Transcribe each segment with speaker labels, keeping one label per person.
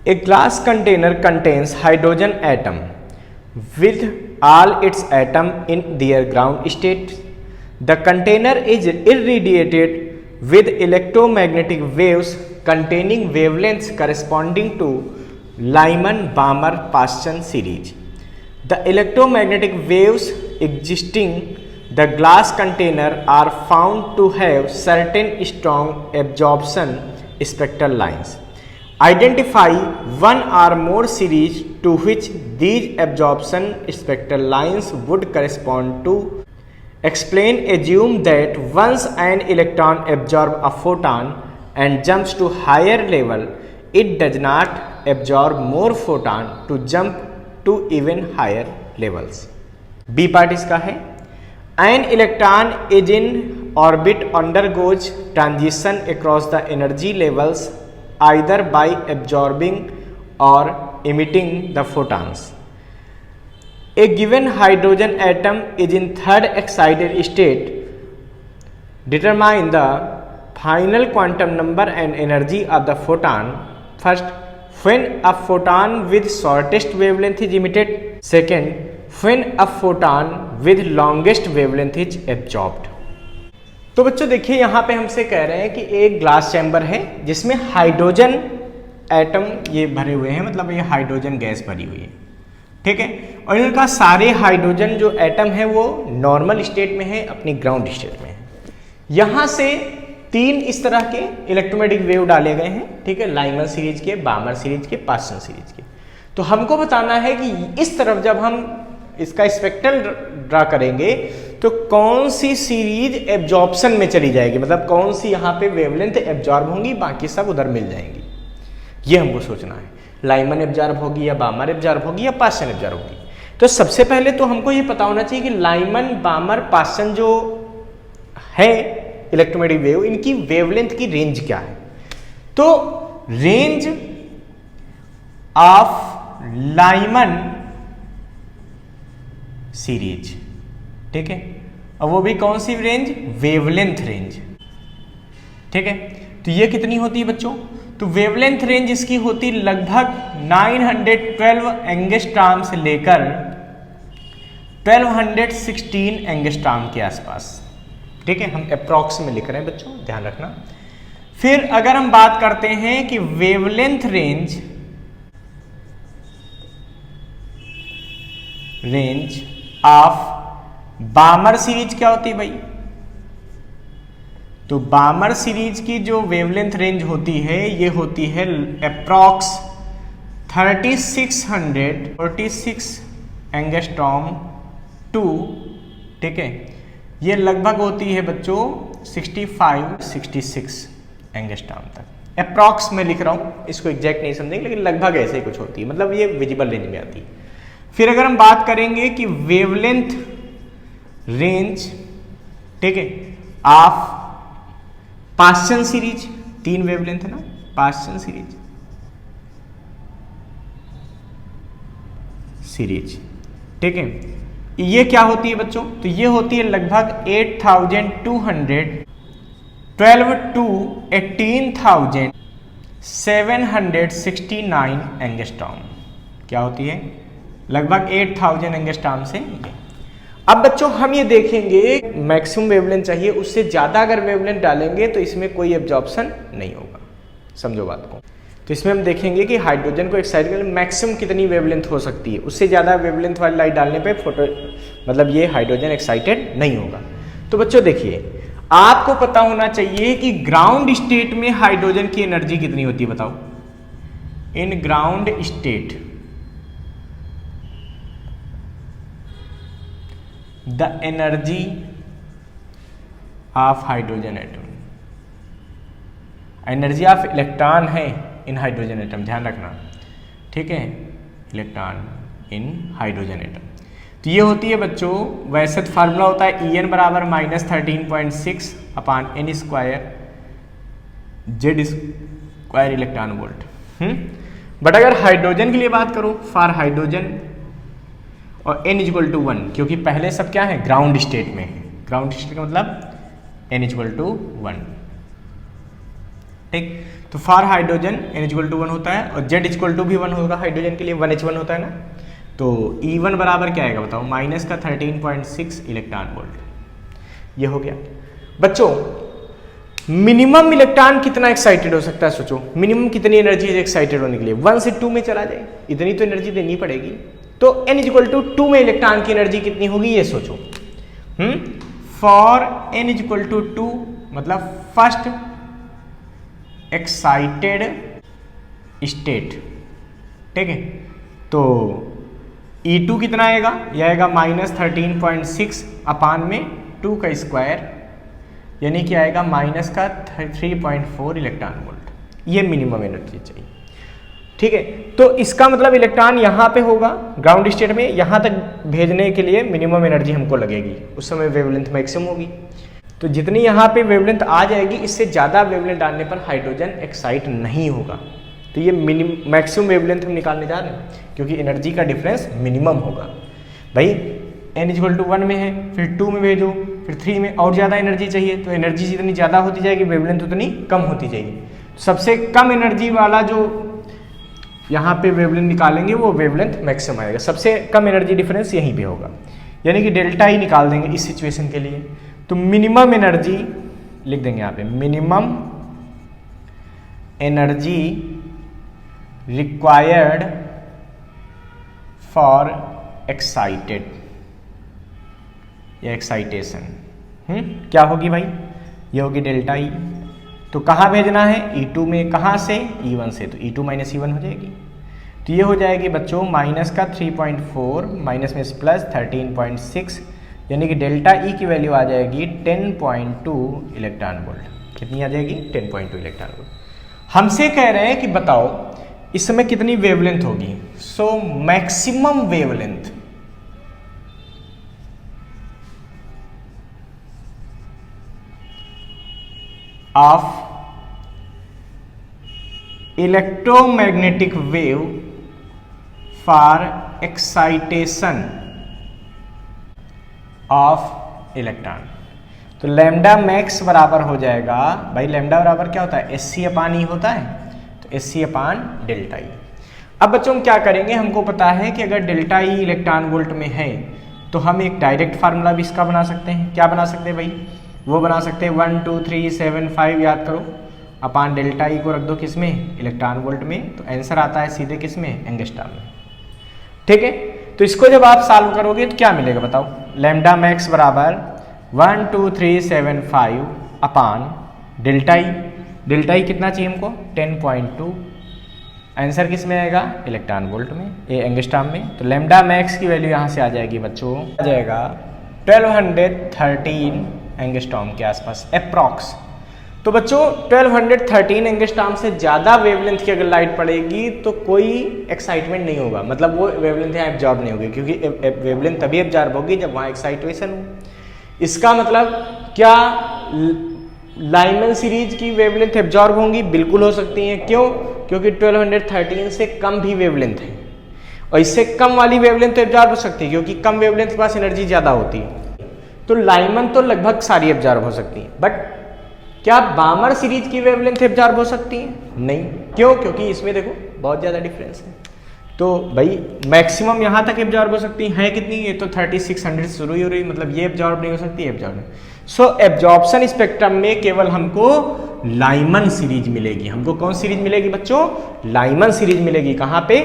Speaker 1: A glass container contains hydrogen atom with all its atom in their ground state. The container is irradiated with electromagnetic waves containing wavelengths corresponding to Lyman-Balmer-Paschen series. The electromagnetic waves existing the glass container are found to have certain strong absorption spectral lines. Identify one or more series to which these absorption spectral lines would correspond to. Explain, assume that once an electron absorbs a photon and jumps to higher level, it does not absorb more photon to jump to even higher levels. B part इसका है, an electron is in orbit undergoes transition across the energy levels either by absorbing or emitting the photons. A given hydrogen atom is in third excited state. Determine the final quantum number and energy of the photon. First, when a photon with shortest wavelength is emitted. Second, when a photon with longest wavelength is absorbed. तो बच्चों देखिए यहाँ पे हमसे कह रहे हैं कि एक ग्लास चैम्बर है जिसमें हाइड्रोजन एटम ये भरे हुए हैं, मतलब ये हाइड्रोजन गैस भरी हुई है, ठीक है। और इनका सारे हाइड्रोजन जो एटम है वो नॉर्मल स्टेट में है, अपनी ग्राउंड स्टेट में है। यहाँ से 3 इस तरह के इलेक्ट्रोमैग्नेटिक वेव डाले गए हैं, ठीक है, लाइमन सीरीज के, बामर सीरीज के, पास्सन सीरीज के। तो हमको बताना है कि इस तरफ जब हम इसका स्पेक्ट्रल ड्रा करेंगे तो कौन सी सीरीज एब्जॉर्प्शन में चली जाएगी, मतलब कौन सी यहाँ पे वेवलेंथ एब्जॉर्ब होंगी, बाकी सब उधर मिल जाएंगी। ये हमको सोचना है, लाइमन एब्जॉर्ब होगी या बामर एब्जॉर्ब होगी या पास्सन एब्जॉर्ब होगी। तो सबसे पहले तो हमको ये पता होना चाहिए कि लाइमन, बामर, पास्सन जो है इलेक्ट्रोमैग्नेटिक वेव, इनकी वेवलेंथ की रेंज क्या है। तो रेंज ऑफ लाइमन सीरीज, ठीक है, और वो भी कौन सी रेंज, वेवलेंथ रेंज, ठीक है। तो ये कितनी होती है बच्चों, तो वेवलेंथ रेंज इसकी होती लगभग 912 एंगस्ट्रॉम से लेकर 1216 एंगस्ट्रॉम के आसपास, ठीक है। हम अप्रॉक्स में लिख रहे हैं बच्चों, ध्यान रखना। फिर अगर हम बात करते हैं कि वेवलेंथ रेंज ऑफ बामर सीरीज क्या होती है भाई, तो बामर सीरीज की जो वेवलेंथ रेंज होती है ये होती है अप्रॉक्स 3646 एंगस्ट्रॉम टू, ठीक है, ये लगभग होती है बच्चों 65-66 एंगस्ट्रॉम तक। अप्रॉक्स में लिख रहा हूं, इसको एग्जैक्ट नहीं समझेंगे, लेकिन लगभग ऐसे ही कुछ होती है, मतलब ये विजिबल रेंज में आती है। फिर अगर हम बात करेंगे कि वेवलेंथ रेंज, ठीक है, ऑफ पास्सन सीरीज, 3 वेवलेंथ है ना, पास्सन सीरीज, ठीक है, ये क्या होती है बच्चों, तो ये होती है लगभग 8212 to 18,769 एंगस्ट्रॉम, क्या होती है, लगभग 8000 एंगस्ट्रॉम से। अब बच्चों हम ये देखेंगे मैक्सिमम वेवलेंथ चाहिए, उससे ज़्यादा अगर वेवलेंथ डालेंगे तो इसमें कोई एब्जॉर्प्शन नहीं होगा, समझो बात को। तो इसमें हम देखेंगे कि हाइड्रोजन को एक्साइट करने मैक्सिमम कितनी वेवलेंथ हो सकती है, उससे ज़्यादा वेवलेंथ वाली लाइट डालने पे फोटो मतलब ये हाइड्रोजन एक्साइटेड नहीं होगा। तो बच्चों देखिए, आपको पता होना चाहिए कि ग्राउंड स्टेट में हाइड्रोजन की एनर्जी कितनी होती है, बताओ। In ground state the energy of hydrogen atom, energy of electron है इन हाइड्रोजन एटम, ध्यान रखना, ठीक है, इलेक्ट्रॉन इन हाइड्रोजन एटम। तो ये होती है बच्चों, वैसे तो फार्मूला होता है En बराबर -13.6 अपान n square Z square electron volt. But अगर हाइड्रोजन के लिए बात करो, फॉर हाइड्रोजन और n = 1, क्योंकि पहले सब क्या है, ग्राउंड स्टेट में है, ग्राउंड स्टेट का मतलब n = 1, ठीक। तो for hydrogen n equal to 1 होता है और z इक्वल टू भी 1 होगा हाइड्रोजन के लिए, 1h1 होता है ना। तो E1 बराबर क्या आएगा बताओ, माइनस का 13.6 इलेक्ट्रॉन वोल्ट। ये हो गया बच्चों। मिनिमम इलेक्ट्रॉन कितना एक्साइटेड हो सकता है, सोचो मिनिमम कितनी एनर्जी है एक्साइटेड होने के लिए, 1 से 2 में चला जाए, इतनी तो एनर्जी देनी पड़ेगी। तो n इक्वल टू 2 में इलेक्ट्रॉन की एनर्जी कितनी होगी ये सोचो। फॉर n इक्वल टू 2 मतलब फर्स्ट एक्साइटेड स्टेट, ठीक है। तो E2 कितना आएगा, यह आएगा माइनस 13.6 अपान में 2 का स्क्वायर, यानी कि आएगा माइनस का 3.4 इलेक्ट्रॉन वोल्ट। ये मिनिमम एनर्जी चाहिए, ठीक है। तो इसका मतलब इलेक्ट्रॉन यहाँ पे होगा ग्राउंड स्टेट में, यहाँ तक भेजने के लिए मिनिमम एनर्जी हमको लगेगी, उस समय वेवलेंथ मैक्सिमम होगी। तो जितनी यहाँ पे वेवलेंथ आ जाएगी, इससे ज़्यादा वेवलेंथ डालने पर हाइड्रोजन एक्साइट नहीं होगा। तो ये मैक्सिमम वेवलेंथ हम निकालने जा रहे हैं, क्योंकि एनर्जी का डिफरेंस मिनिमम होगा। भाई n इक्वल टू 1 में है, फिर 2 में भेजो, फिर 3 में और ज़्यादा एनर्जी चाहिए, तो एनर्जी जितनी ज़्यादा होती जाएगी वेवलेंथ उतनी कम होती जाएगी। सबसे कम एनर्जी वाला जो यहाँ पे वेवलेंथ निकालेंगे वो वेवलेंथ मैक्सिमम आएगा, सबसे कम एनर्जी डिफरेंस यहीं पे होगा, यानी कि डेल्टा ही निकाल देंगे इस सिचुएशन के लिए। तो मिनिमम एनर्जी लिख देंगे यहाँ पे, minimum energy required for excited या एक्साइटेशन क्या होगी भाई, ये होगी डेल्टा ई। तो कहाँ भेजना है, E2 में, कहाँ से, E1 से, तो E2 माइनस E1 हो जाएगी। तो ये हो जाएगी बच्चों माइनस का 3.4 माइनस में प्लस 13.6, यानी कि डेल्टा ई की वैल्यू आ जाएगी 10.2 इलेक्ट्रॉन वोल्ट। कितनी आ जाएगी, 10.2 इलेक्ट्रॉन वोल्ट। हमसे कह रहे हैं कि बताओ इस समय कितनी वेवलेंथ होगी। So maximum wavelength of electromagnetic wave for excitation of electron. तो लैम्डा मैक्स बराबर हो जाएगा, भाई लैम्डा बराबर क्या होता है, SC अपान ई होता है, तो SC अपान डेल्टा ई। अब बच्चों हम क्या करेंगे, हमको पता है कि अगर डेल्टा ई इलेक्ट्रॉन वोल्ट में है तो हम एक डायरेक्ट फार्मूला भी इसका बना सकते हैं। क्या बना सकते हैं भाई, वो बना सकते हैं 1 2 3 7 5 याद करो, अपान डेल्टा ई को रख दो किस में, इलेक्ट्रॉन वोल्ट में, तो आंसर आता है सीधे किस में, एंगस्ट्रॉम में, ठीक है। तो इसको जब आप सॉल्व करोगे तो क्या मिलेगा बताओ, लैम्डा मैक्स बराबर 1 2 3 7 5 अपान डेल्टा ई। डेल्टा ई कितना चाहिए हमको, 10.2, आंसर किस में आएगा, इलेक्ट्रॉन वोल्ट में, ये एंगस्ट्रॉम में। तो लैम्डा मैक्स की वैल्यू यहाँ से आ जाएगी बच्चों, आ जाएगा 1213 एंगस्ट्रॉम के आसपास अप्रॉक्स। तो बच्चों 1213 एंगस्ट्रॉम से ज़्यादा वेवलेंथ की अगर लाइट पड़ेगी तो कोई एक्साइटमेंट नहीं होगा, मतलब वो वेवलेंथ यहाँ एब्जॉर्ब नहीं होगी, क्योंकि वेवलेंथ तभी एब्जॉर्ब होगी जब वहाँ एक्साइटेशन हो। इसका मतलब क्या लाइमन सीरीज की वेवलेंथ एब्जॉर्ब होंगी, बिल्कुल हो सकती हैं। क्यों, क्योंकि 1213 से कम भी वेवलेंथ है, और इससे कम वाली वेवलेंथ एब्जॉर्ब हो सकती है, क्योंकि कम वेवलेंथ के पास एनर्जी ज़्यादा होती है। तो लाइमन तो लगभग सारी एब्जॉर्ब हो सकती है, बट क्या बामर सीरीज की वेवलेंथ एब्जॉर्ब हो सकती है, नहीं। क्यों, क्योंकि इसमें देखो बहुत ज़्यादा डिफरेंस है। तो भाई मैक्सिमम यहाँ तक एब्जॉर्ब हो सकती है कितनी, ये तो 3600 शुरू ही हो रही, मतलब ये एब्जॉर्ब नहीं हो सकती, एब्जॉर्ब नहीं। सो एब्जॉर्प्शन स्पेक्ट्रम में केवल हमको लाइमन सीरीज मिलेगी। हमको कौन सीरीज मिलेगी बच्चों, लाइमन सीरीज मिलेगी। कहाँ पे,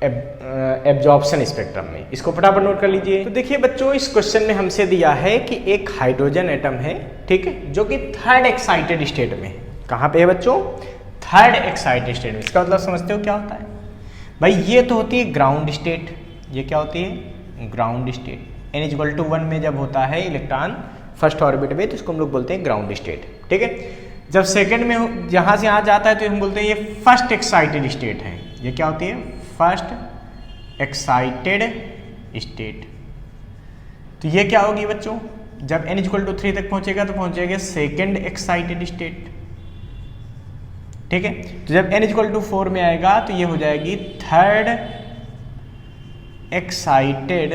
Speaker 1: एब्जॉर्प्शन स्पेक्ट्रम में। इसको फटाफट नोट कर लीजिए। तो देखिए बच्चों, इस क्वेश्चन में हमसे दिया है कि एक हाइड्रोजन एटम है, ठीक है, जो कि थर्ड एक्साइटेड स्टेट में है। कहाँ पे है बच्चों, थर्ड एक्साइटेड स्टेट में। इसका मतलब समझते हो क्या होता है भाई, ये तो होती है ग्राउंड स्टेट। ये क्या होती है, ground state. n equal to 1 में जब होता है इलेक्ट्रॉन फर्स्ट ऑर्बिट में, तो इसको हम लोग बोलते हैं ग्राउंड स्टेट, ठीक है। जब सेकंड में यहाँ से यहाँ जाता है तो हम बोलते हैं ये फर्स्ट एक्साइटेड स्टेट है। ये क्या होती है, फर्स्ट एक्साइटेड स्टेट। तो ये क्या होगी बच्चों, जब n इक्वल टू 3 तक पहुंचेगा तो पहुंचेगा सेकंड एक्साइटेड स्टेट, ठीक है। तो जब n इक्वल टू 4 में आएगा तो ये हो जाएगी थर्ड एक्साइटेड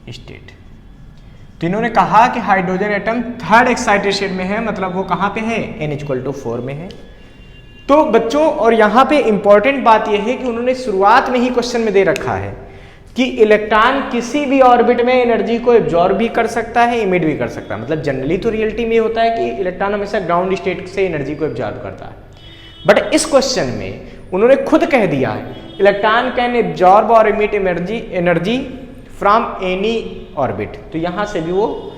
Speaker 1: स्टेट। तो इन्होंने कहा कि hydrogen atom third excited state में है, मतलब वो कहाँ पे है, n=4 में है। तो बच्चों और यहाँ पे इंपॉर्टेंट बात यह है कि उन्होंने शुरुआत में ही क्वेश्चन में दे रखा है कि इलेक्ट्रॉन किसी भी ऑर्बिट में एनर्जी को एब्जॉर्ब भी कर सकता है, इमिट भी कर सकता है। मतलब जनरली तो रियलिटी में होता है कि इलेक्ट्रॉन हमेशा ग्राउंड स्टेट से एनर्जी को एब्जॉर्ब करता है, बट इस क्वेश्चन में उन्होंने खुद कह दिया है इलेक्ट्रॉन कैन एब्जॉर्ब और emit energy from any orbit. तो यहाँ से भी वो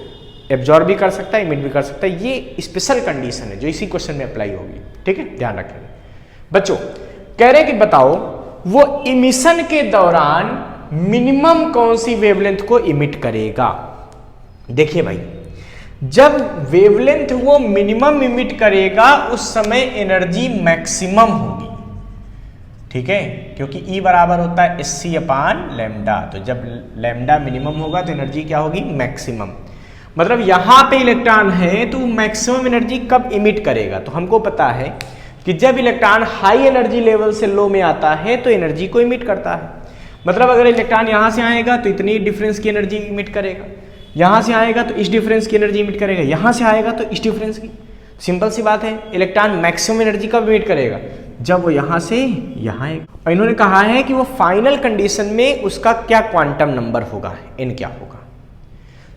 Speaker 1: एब्जॉर्ब भी कर सकता है, इमिट भी कर सकता है। ये स्पेशल कंडीशन है जो इसी क्वेश्चन में अप्लाई होगी, ठीक है, ध्यान रखें बच्चों। कह रहे कि बताओ वो इमिशन के दौरान मिनिमम कौन सी वेवलेंथ को इमिट करेगा। देखिए भाई, जब वेवलेंथ वो मिनिमम इमिट करेगा उस समय एनर्जी मैक्सिमम होगी, ठीक है, क्योंकि E बराबर होता है Sc/λ। तो जब लैम्डा मिनिमम होगा तो एनर्जी क्या होगी, मैक्सिमम। मतलब यहां पे इलेक्ट्रॉन है तो मैक्सिमम एनर्जी कब इमिट करेगा, तो हमको पता है कि जब इलेक्ट्रॉन हाई एनर्जी लेवल से लो में आता है तो एनर्जी को इमिट करता है। मतलब अगर इलेक्ट्रॉन यहां से आएगा तो इतनी डिफरेंस की एनर्जी इमिट करेगा, यहां से आएगा तो इस डिफरेंस की एनर्जी इमिट करेगा, यहां से आएगा तो इस डिफरेंस की। सिंपल सी बात है, इलेक्ट्रॉन मैक्सिमम एनर्जी कब इमिट करेगा, जब वो यहां से यहां आएगा। और इन्होंने कहा है कि वो फाइनल कंडीशन में उसका क्या क्वांटम नंबर होगा, n क्या होगा।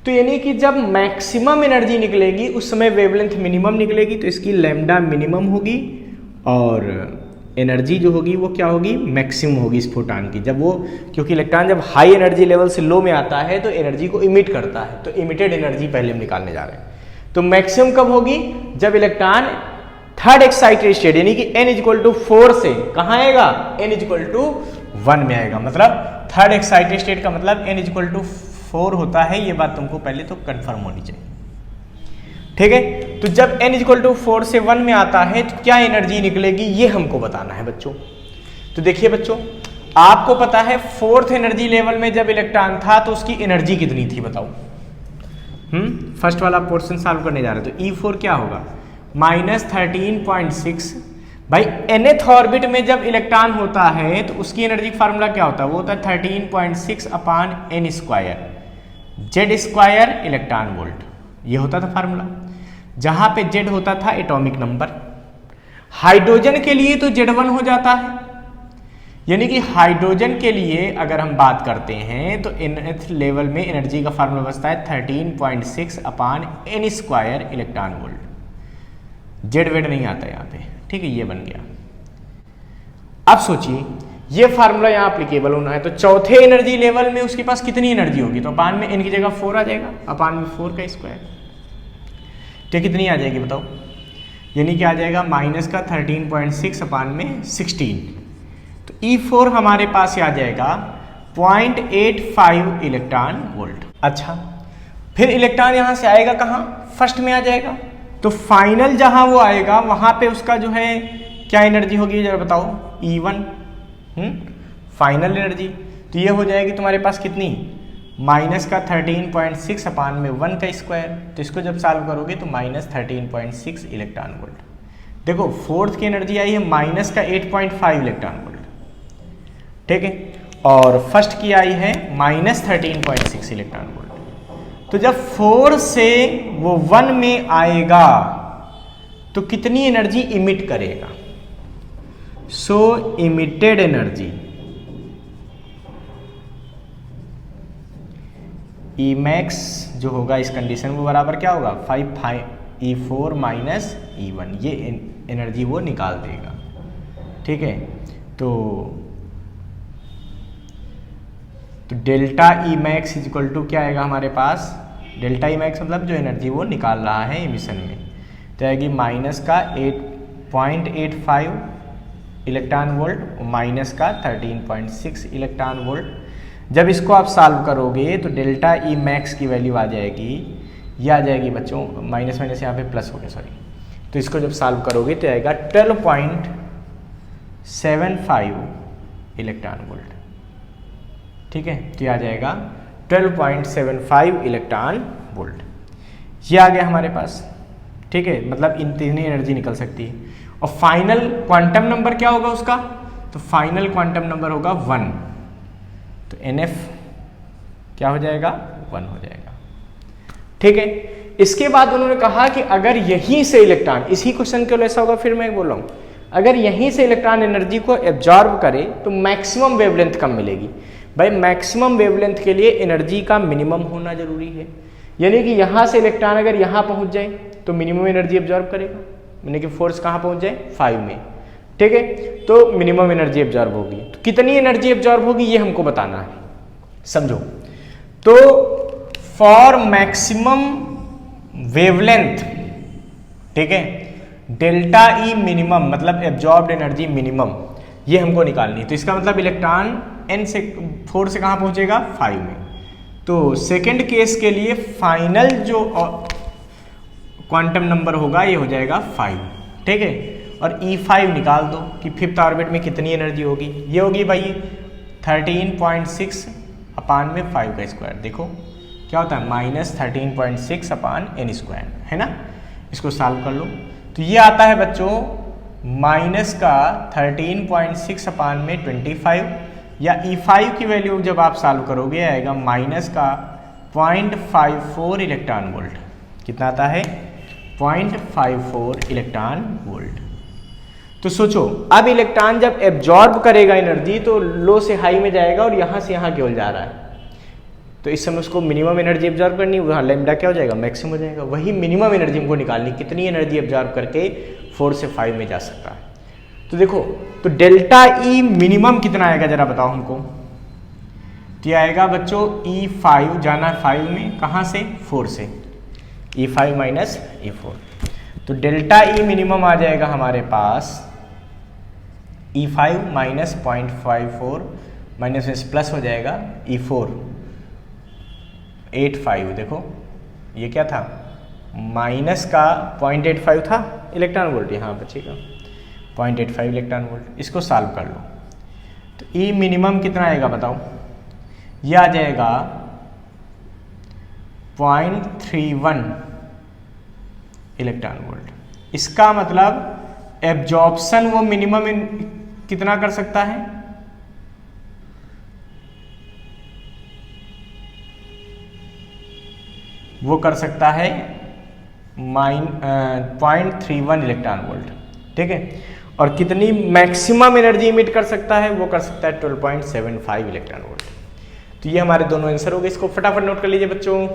Speaker 1: तो यानी कि जब मैक्सिमम एनर्जी निकलेगी उस समय वेवलेंथ मिनिमम निकलेगी, तो इसकी लैम्डा मिनिमम होगी और एनर्जी जो होगी वो क्या होगी, मैक्सिमम होगी इस फोटॉन की। जब वो, क्योंकि इलेक्ट्रॉन जब हाई एनर्जी लेवल से लो में आता है तो एनर्जी को इमिट करता है, तो इमिटेड एनर्जी पहले हम निकालने जा रहे हैं। तो मैक्सिमम कब होगी, जब इलेक्ट्रॉन थर्ड एक्साइटेड स्टेट यानी कि n=4 से कहाँ आएगा, n=1 में आएगा। मतलब थर्ड एक्साइटेड स्टेट का मतलब n=4 होता है, ये बात तुमको पहले तो कंफर्म होनी चाहिए, ठीक है। तो जब n=4 से 1 में आता है तो क्या एनर्जी निकलेगी ये हमको बताना है बच्चों। तो देखिए बच्चों, आपको पता है फोर्थ एनर्जी लेवल में जब इलेक्ट्रॉन था तो उसकी एनर्जी कितनी थी बताओ। फर्स्ट वाला पोर्शन सॉल्व करने जा रहे हैं। तो E4 क्या होगा, -13.6। भाई nth ऑर्बिट में जब इलेक्ट्रॉन होता है तो उसकी एनर्जी फार्मूला क्या होता है, वो होता है 13.6/n², Z² इलेक्ट्रॉन वोल्ट, ये होता था फार्मूला। जहां पे Z होता था एटॉमिक नंबर। हाइड्रोजन के लिए तो Z1 हो जाता है, यानी कि हाइड्रोजन के लिए अगर हम बात करते हैं तो nth लेवल में एनर्जी का फार्मूला बचता है 13.6/n² इलेक्ट्रॉन वोल्ट। Z वेड नहीं आता यहाँ पे, ठीक है, ये बन गया। अब सोचिए ये फार्मूला यहाँ एप्लीकेबल होना है तो चौथे एनर्जी लेवल में उसके पास कितनी एनर्जी होगी, तो अपान में n की जगह 4 आ जाएगा, अपान में 4 का स्क्वायर, तो कितनी आ जाएगी बताओ, यानी कि आ जाएगा -13.6 अपान में 16। तो E4 हमारे पास आ जाएगा 0.85 इलेक्ट्रॉन वोल्ट। अच्छा, फिर इलेक्ट्रॉन यहाँ से आएगा कहाँ, फर्स्ट में आ जाएगा। तो फाइनल जहां वो आएगा वहां पे उसका जो है क्या एनर्जी होगी जरा बताओ, E1 फाइनल एनर्जी। तो ये हो जाएगी तुम्हारे पास कितनी, -13.6 अपान में 1 का स्क्वायर। तो इसको जब सॉल्व करोगे तो -13.6 इलेक्ट्रॉन वोल्ट। देखो फोर्थ की एनर्जी आई है -8.5 इलेक्ट्रॉन वोल्ट, ठीक है, और फर्स्ट की आई है -13.6 इलेक्ट्रॉन वोल्ट। तो जब 4 से वो 1 में आएगा तो कितनी एनर्जी इमिट करेगा, सो इमिटेड एनर्जी Emax जो होगा इस कंडीशन में बराबर क्या होगा, 5E4 - E1, ये एनर्जी वो निकाल देगा, ठीक है। तो डेल्टा Emax = क्या आएगा हमारे पास, डेल्टा Emax मतलब जो एनर्जी वो निकाल रहा है एमिशन में, तो आएगी -8.85 इलेक्ट्रॉन वोल्ट -13.6 इलेक्ट्रॉन वोल्ट। जब इसको आप सॉल्व करोगे तो डेल्टा Emax की वैल्यू आ जाएगी, ये आ जाएगी बच्चों, माइनस माइनस यहाँ पे प्लस हो गया सॉरी। तो इसको जब सॉल्व करोगे तो आएगा 12.75 इलेक्ट्रॉन वोल्ट, ठीक है। तो ये आ जाएगा 12.75 इलेक्ट्रॉन वोल्ट, ये आ गया हमारे पास, ठीक है। मतलब इन तीन एनर्जी निकल सकती है। और फाइनल क्वांटम नंबर क्या होगा उसका, तो फाइनल क्वांटम नंबर होगा 1, तो NF क्या हो जाएगा, 1 हो जाएगा। ठीक है। इसके बाद उन्होंने कहा कि अगर यहीं से इलेक्ट्रॉन, इसी क्वेश्चन के लिए ऐसा होगा, फिर मैं बोल रहा हूँ, अगर यहीं से इलेक्ट्रॉन एनर्जी को एब्जॉर्ब करे तो मैक्सिमम वेवलेंथ कम मिलेगी। भाई मैक्सिमम वेवलेंथ के लिए एनर्जी का मिनिमम होना जरूरी है, यानी कि यहाँ से इलेक्ट्रॉन अगर यहाँ पहुँच जाए तो मिनिमम एनर्जी एब्जॉर्ब करेगा, यानी कि फोर्स कहाँ पहुँच जाए 5 में, ठीक है, तो मिनिमम एनर्जी एब्जॉर्ब होगी। तो कितनी एनर्जी एब्जॉर्ब होगी ये हमको बताना है, समझो। तो फॉर मैक्सिमम वेवलेंथ, ठीक है, डेल्टा ई मिनिमम मतलब एब्जॉर्ब्ड एनर्जी मिनिमम, ये हमको निकालनी है। तो इसका मतलब इलेक्ट्रॉन n से 4 से कहाँ पहुँचेगा 5 में। तो सेकेंड केस के लिए फाइनल जो क्वांटम नंबर होगा ये हो जाएगा 5, ठीक है। और E5 निकाल दो कि फिफ्थ ऑर्बिट में कितनी एनर्जी होगी, ये होगी भाई 13.6 अपान में 5 का स्क्वायर, देखो क्या होता है -13.6 अपान n स्क्वायर, है ना। इसको सॉल्व कर लो तो ये आता है बच्चों माइनस का 13.6 अपान में 25, या E5 की वैल्यू जब आप सॉल्व करोगे आएगा माइनस का 0.54 इलेक्ट्रॉन वोल्ट। कितना आता है 0.54 इलेक्ट्रॉन वोल्ट। तो सोचो अब इलेक्ट्रॉन जब एब्जॉर्ब करेगा एनर्जी तो लो से हाई में जाएगा और यहाँ से यहाँ केवल जा रहा है, तो इस समय उसको मिनिमम एनर्जी एब्जॉर्ब करनी है, वहाँ लैम्डा क्या हो जाएगा मैक्सिमम हो जाएगा। वही मिनिमम एनर्जी हमको निकालनी, कितनी एनर्जी एब्जॉर्ब करके 4 से 5 में जा सकता है। तो देखो तो डेल्टा ई मिनिमम कितना आएगा जरा बताओ हमको। तो ये आएगा बच्चों E5 जाना है 5 में, कहाँ से 4 से, E5 माइनस E4। तो डेल्टा ई मिनिमम आ जाएगा हमारे पास E5 माइनस 0.54 माइनस में प्लस हो जाएगा E4 85। देखो ये क्या था माइनस का 0.85 था इलेक्ट्रॉन वोल्ट, यहाँ बचेगा 0.85 इलेक्ट्रॉन वोल्ट। इसको सॉल्व कर लो तो ई मिनिमम कितना आएगा बताओ, ये आ जाएगा 0.31 इलेक्ट्रॉन वोल्ट। इसका मतलब एब्जॉर्प्शन वो मिनिमम कितना कर सकता है, वो कर सकता है 0.31 इलेक्ट्रॉन वोल्ट, ठीक है। और कितनी मैक्सिमम एनर्जी इमिट कर सकता है, वो कर सकता है 12.75 इलेक्ट्रॉन वोल्ट। तो ये हमारे दोनों आंसर हो गए, इसको फटाफट नोट कर लीजिए बच्चों।